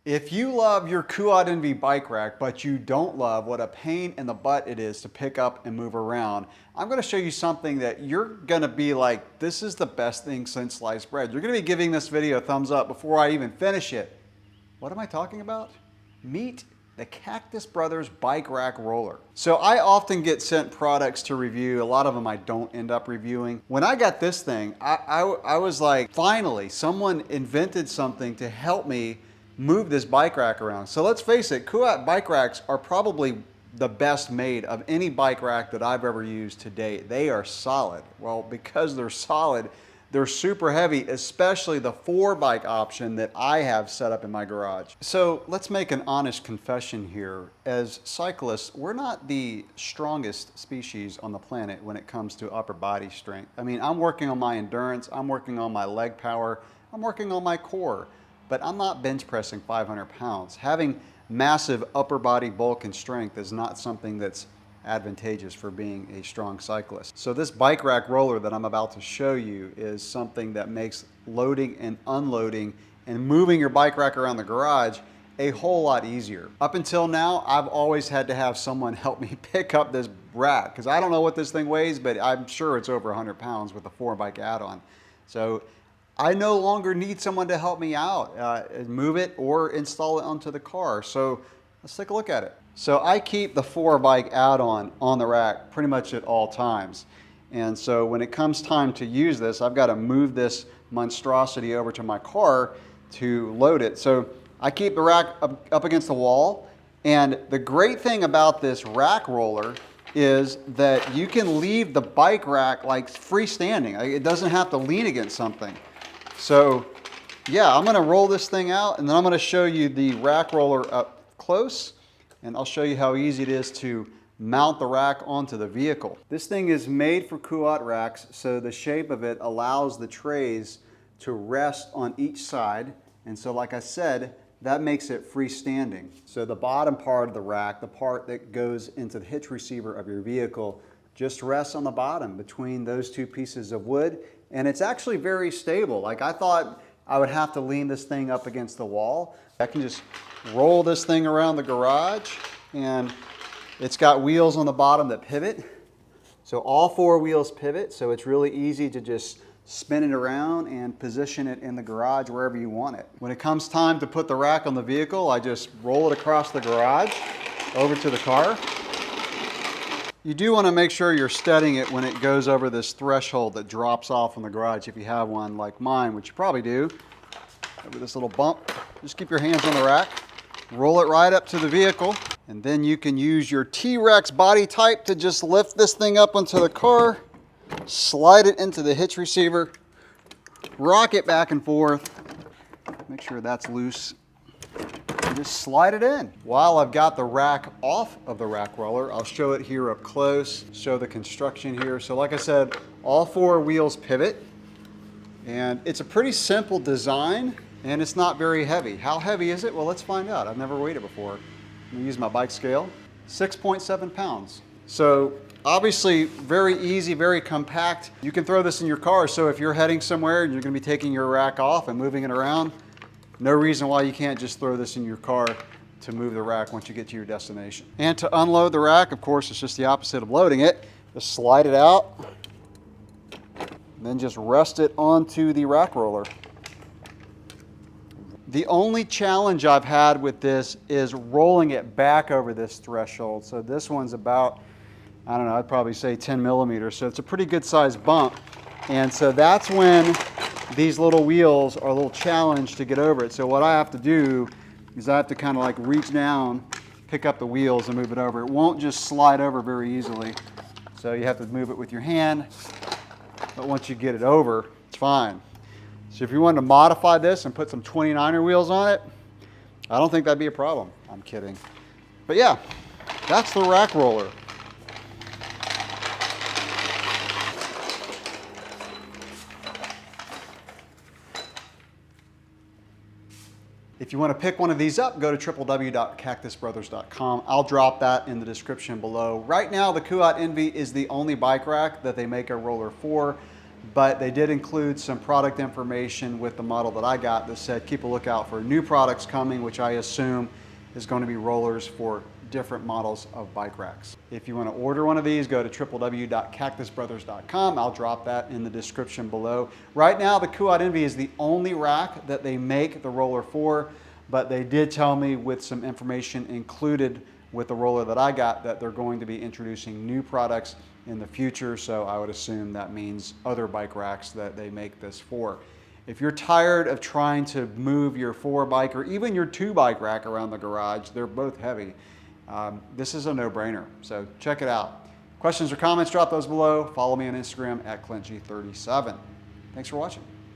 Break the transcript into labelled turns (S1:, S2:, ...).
S1: If you love your Kuat NV bike rack, but you don't love what a pain in the butt it is to pick up and move around, I'm gonna show you something that you're gonna be like, this is the best thing since sliced bread. You're gonna be giving this video a thumbs up before I even finish it. What am I talking about? Meet the Cactus Brothers Bike Rack Roller. So I often get sent products to review. A lot of them I don't end up reviewing. When I got this thing, I was like, finally, someone invented something to help me move this bike rack around. So let's face it, Kuat bike racks are probably the best made of any bike rack that I've ever used to date. They are solid. Well, because they're solid, they're super heavy, especially the 4-bike option that I have set up in my garage. So let's make an honest confession here. As cyclists, we're not the strongest species on the planet when it comes to upper body strength. I mean, I'm working on my endurance, I'm working on my leg power, I'm working on my core, but I'm not bench pressing 500 pounds. Having massive upper body bulk and strength is not something that's advantageous for being a strong cyclist. So this bike rack roller that I'm about to show you is something that makes loading and unloading and moving your bike rack around the garage a whole lot easier. Up until now, I've always had to have someone help me pick up this rack because I don't know what this thing weighs, but I'm sure it's over 100 pounds with a 4-bike add-on. So I no longer need someone to help me out, move it or install it onto the car. So let's take a look at it. So I keep the 4-bike add-on on the rack pretty much at all times. And so when it comes time to use this, I've got to move this monstrosity over to my car to load it. So I keep the rack up against the wall. And the great thing about this rack roller is that you can leave the bike rack like freestanding. It doesn't have to lean against something. So yeah, I'm gonna roll this thing out and then I'm gonna show you the rack roller up close and I'll show you how easy it is to mount the rack onto the vehicle. This thing is made for Kuat racks, so the shape of it allows the trays to rest on each side. And so like I said, that makes it freestanding. So the bottom part of the rack, the part that goes into the hitch receiver of your vehicle, just rests on the bottom between those two pieces of wood. And it's actually very stable. Like I thought I would have to lean this thing up against the wall. I can just roll this thing around the garage and it's got wheels on the bottom that pivot. So all 4 wheels pivot. So it's really easy to just spin it around and position it in the garage wherever you want it. When it comes time to put the rack on the vehicle, I just roll it across the garage over to the car. You do want to make sure you're steadying it when it goes over this threshold that drops off in the garage if you have one like mine, which you probably do. Over this little bump. Just keep your hands on the rack, roll it right up to the vehicle, and then you can use your T-Rex body type to just lift this thing up onto the car, slide it into the hitch receiver, rock it back and forth, make sure that's loose, and just slide it in. While I've got the rack off of the rack roller, I'll show it here up close, show the construction here. So like I said, all 4 wheels pivot, and it's a pretty simple design, and it's not very heavy. How heavy is it? Well, let's find out. I've never weighed it before. I'm gonna use my bike scale. 6.7 pounds. So obviously very easy, very compact. You can throw this in your car. So if you're heading somewhere and you're gonna be taking your rack off and moving it around, no reason why you can't just throw this in your car to move the rack once you get to your destination. And to unload the rack, of course, it's just the opposite of loading it. Just slide it out, and then just rest it onto the rack roller. The only challenge I've had with this is rolling it back over this threshold. So this one's about, I don't know, I'd probably say 10 millimeters. So it's a pretty good sized bump. And so that's when these little wheels are a little challenged to get over it. So what I have to do is I have to kind of like reach down, pick up the wheels and move it over. It won't just slide over very easily. So you have to move it with your hand. But once you get it over, it's fine. So if you wanted to modify this and put some 29er wheels on it, I don't think that'd be a problem. I'm kidding. But yeah, that's the rack roller. If you want to pick one of these up, go to www.cactusbrothers.com. I'll drop that in the description below. Right now, the Kuat NV is the only bike rack that they make a roller for. but they did include some product information with the model that I got that said keep a lookout for new products coming, which I assume is going to be rollers for different models of bike racks. If you want to order one of these, go to www.cactusbrothers.com. I'll drop that in the description below. Right now, the Kuat NV is the only rack that they make the roller for, but they did tell me with some information included with the roller that I got that they're going to be introducing new products in the future, so I would assume that means other bike racks that they make this for. If you're tired of trying to move your 4-bike or even your 2-bike rack around the garage, they're both heavy, this is a no-brainer, so check it out. Questions or comments, drop those below. Follow me on Instagram at ClintG37. Thanks for watching.